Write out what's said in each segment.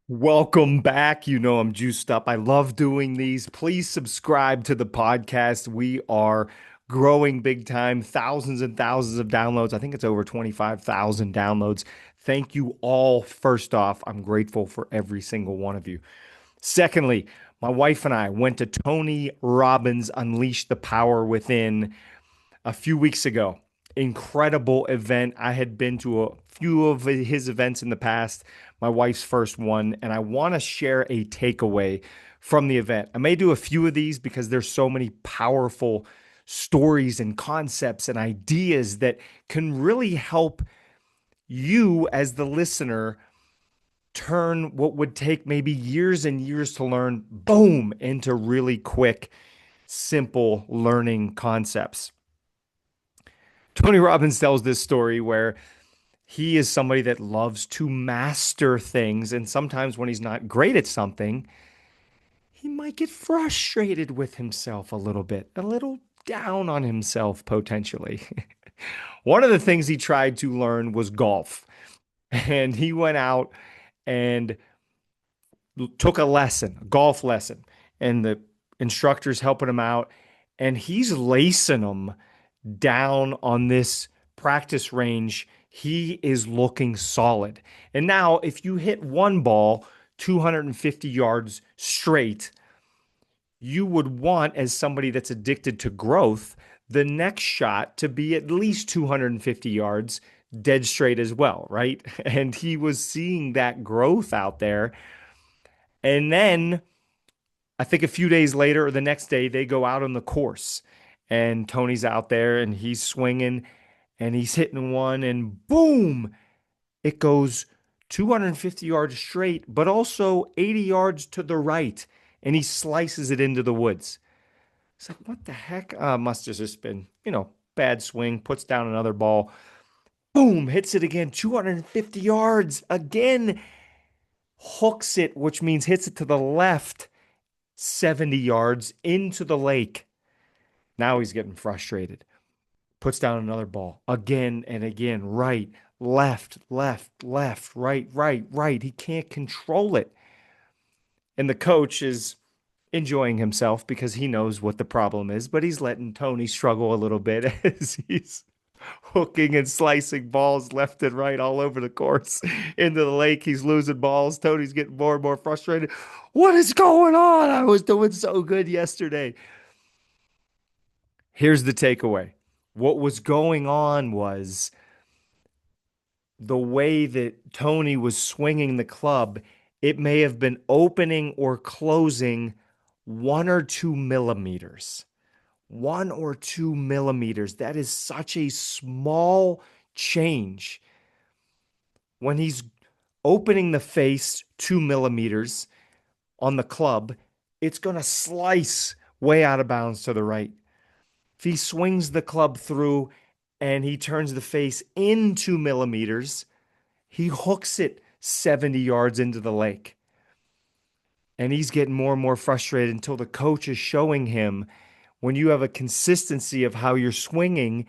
Welcome back. You know I'm juiced up. I love doing these. Please subscribe to the podcast. We are growing big time, thousands and thousands of downloads. I think it's over 25,000 downloads. Thank you all. First off, I'm grateful for every single one of you. Secondly, my wife and I went to Tony Robbins Unleash the Power Within a few weeks ago. Incredible event. I had been to a few of his events in the past, my wife's first one, and I want to share a takeaway from the event. I may do a few of these because there's so many powerful stories and concepts and ideas that can really help you as the listener turn what would take maybe years and years to learn, boom, into really quick, simple learning concepts. Tony Robbins tells this story where he is somebody that loves to master things. And sometimes when he's not great at something, he might get frustrated with himself a little bit, a little down on himself potentially. One of the things he tried to learn was golf. And he went out and took a lesson, a golf lesson. And the instructor's helping him out. And he's lacing him down on this practice range. He is looking solid. And now, if you hit one ball 250 yards straight, you would want, as somebody that's addicted to growth, the next shot to be at least 250 yards dead straight as well, right? And he was seeing that growth out there. And then I think a few days later or the next day, they go out on the course and Tony's out there and he's swinging and he's hitting one and boom, it goes 250 yards straight, but also 80 yards to the right. And he slices it into the woods. It's like, what the heck? Must have just been, bad swing, puts down another ball. Boom, hits it again, 250 yards again, hooks it, which means hits it to the left 70 yards into the lake. Now he's getting frustrated. Puts down another ball again and again, right, left, left, left, right, right, right. He can't control it. And the coach is enjoying himself because he knows what the problem is, but he's letting Tony struggle a little bit as he's hooking and slicing balls left and right all over the course into the lake. He's losing balls. Tony's getting more and more frustrated. What is going on? I was doing so good yesterday. Here's the takeaway. What was going on was the way that Tony was swinging the club, it may have been opening or closing 1 or 2 millimeters. 1 or 2 millimeters. That is such a small change. When he's opening the face 2 millimeters on the club, it's going to slice way out of bounds to the right. If he swings the club through and he turns the face in 2 millimeters, he hooks it 70 yards into the lake. And he's getting more and more frustrated until the coach is showing him when you have a consistency of how you're swinging,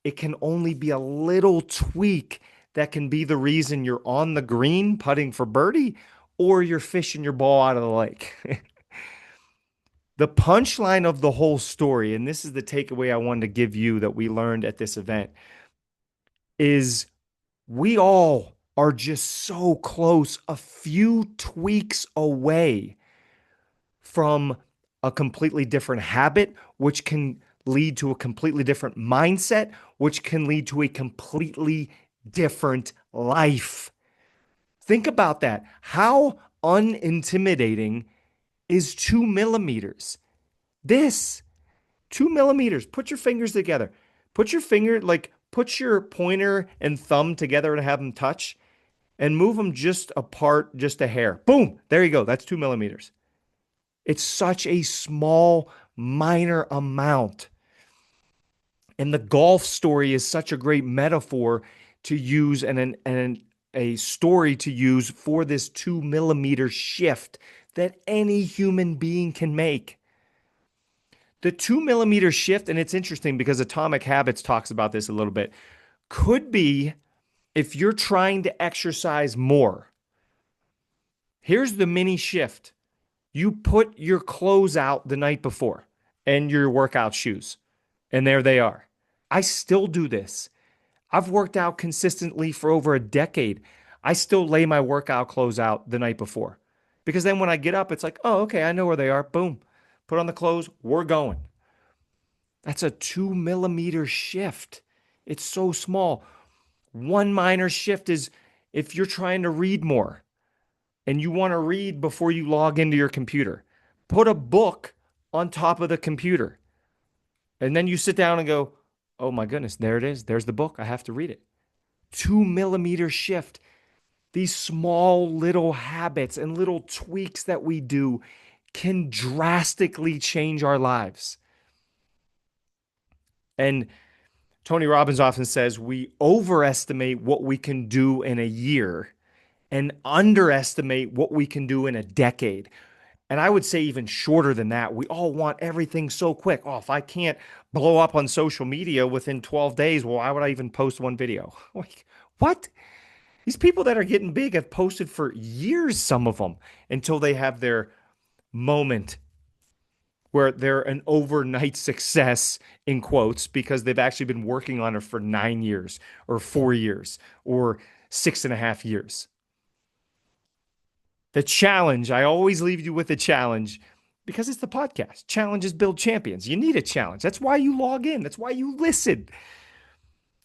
it can only be a little tweak that can be the reason you're on the green putting for birdie or you're fishing your ball out of the lake. The punchline of the whole story, and this is the takeaway I wanted to give you that we learned at this event, is we all are just so close, a few tweaks away from a completely different habit, which can lead to a completely different mindset, which can lead to a completely different life. Think about that. How unintimidating is 2 millimeters? This 2 millimeters. Put your fingers together. Put your pointer and thumb together and have them touch and move them just apart, just a hair. Boom. There you go. That's 2 millimeters. It's such a small, minor amount. And the golf story is such a great metaphor to use and a story to use for this 2 millimeter shift that any human being can make. The 2 millimeter shift, and it's interesting because Atomic Habits talks about this a little bit, could be if you're trying to exercise more Here's the mini shift. You put your clothes out the night before and your workout shoes, and there they are. I still do this. I've worked out consistently for over a decade. I still lay my workout clothes out the night before because then when I get up, it's like, oh, okay, I know where they are. Boom. Put on the clothes. We're going. That's a 2 millimeter shift. It's so small. One minor shift is if you're trying to read more and you want to read before you log into your computer, put a book on top of the computer. And then you sit down and go, oh my goodness, there it is. There's the book. I have to read it. 2 millimeter shift. These small little habits and little tweaks that we do can drastically change our lives. And Tony Robbins often says we overestimate what we can do in a year and underestimate what we can do in a decade. And I would say even shorter than that. We all want everything so quick. Oh, if I can't blow up on social media within 12 days, well, why would I even post one video? Like, what? These people that are getting big have posted for years, some of them, until they have their moment where they're an overnight success, in quotes, because they've actually been working on it for 9 years or 4 years or 6.5 years. The challenge, I always leave you with a challenge because it's the podcast. Challenges build champions. You need a challenge. That's why you log in. That's why you listen.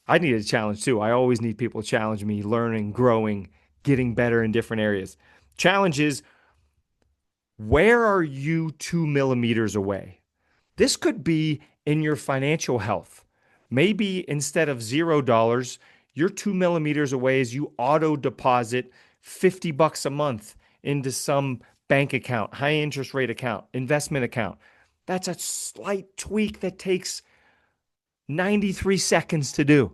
I need a challenge too. I always need people to challenge me, learning, growing, getting better in different areas. Challenge is, where are you 2 millimeters away? This could be in your financial health. Maybe instead of $0, you're 2 millimeters away as you auto deposit $50 a month into some bank account, high interest rate account, investment account. That's a slight tweak that takes 93 seconds to do.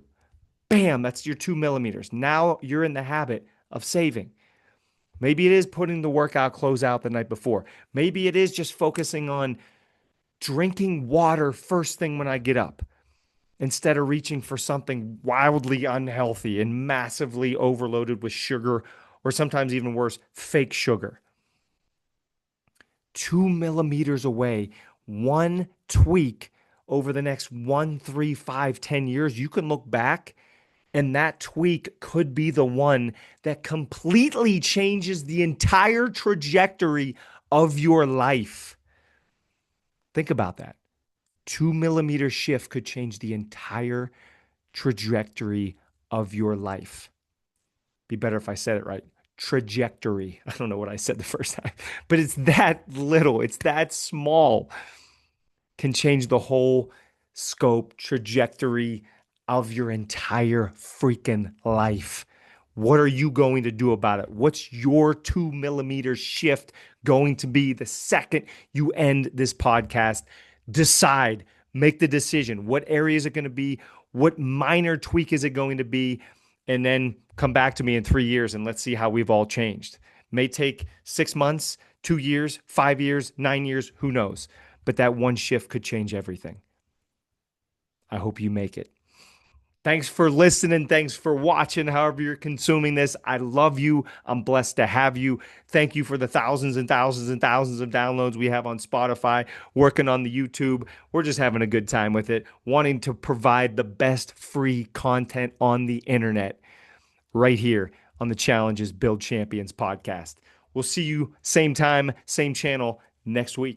Bam, that's your 2 millimeters. Now you're in the habit of saving. Maybe it is putting the workout clothes out the night before. Maybe it is just focusing on drinking water first thing when I get up instead of reaching for something wildly unhealthy and massively overloaded with sugar or sometimes even worse, fake sugar. 2 millimeters away, one tweak over the next 1, 3, 5, 10 years, you can look back and that tweak could be the one that completely changes the entire trajectory of your life. Think about that. 2 millimeter shift could change the entire trajectory of your life. Be better if I said it right. Trajectory. I don't know what I said the first time, but it's that little, it's that small, can change the whole scope, trajectory of your entire freaking life. What are you going to do about it? What's your 2 millimeter shift going to be the second you end this podcast? Decide, make the decision. What area is it going to be? What minor tweak is it going to be? And then come back to me in 3 years and let's see how we've all changed. May take 6 months, 2 years, 5 years, 9 years, who knows? But that one shift could change everything. I hope you make it. Thanks for listening. Thanks for watching, however you're consuming this. I love you. I'm blessed to have you. Thank you for the thousands and thousands and thousands of downloads we have on Spotify, working on the YouTube. We're just having a good time with it, wanting to provide the best free content on the internet right here on the Challenges Build Champions podcast. We'll see you same time, same channel next week.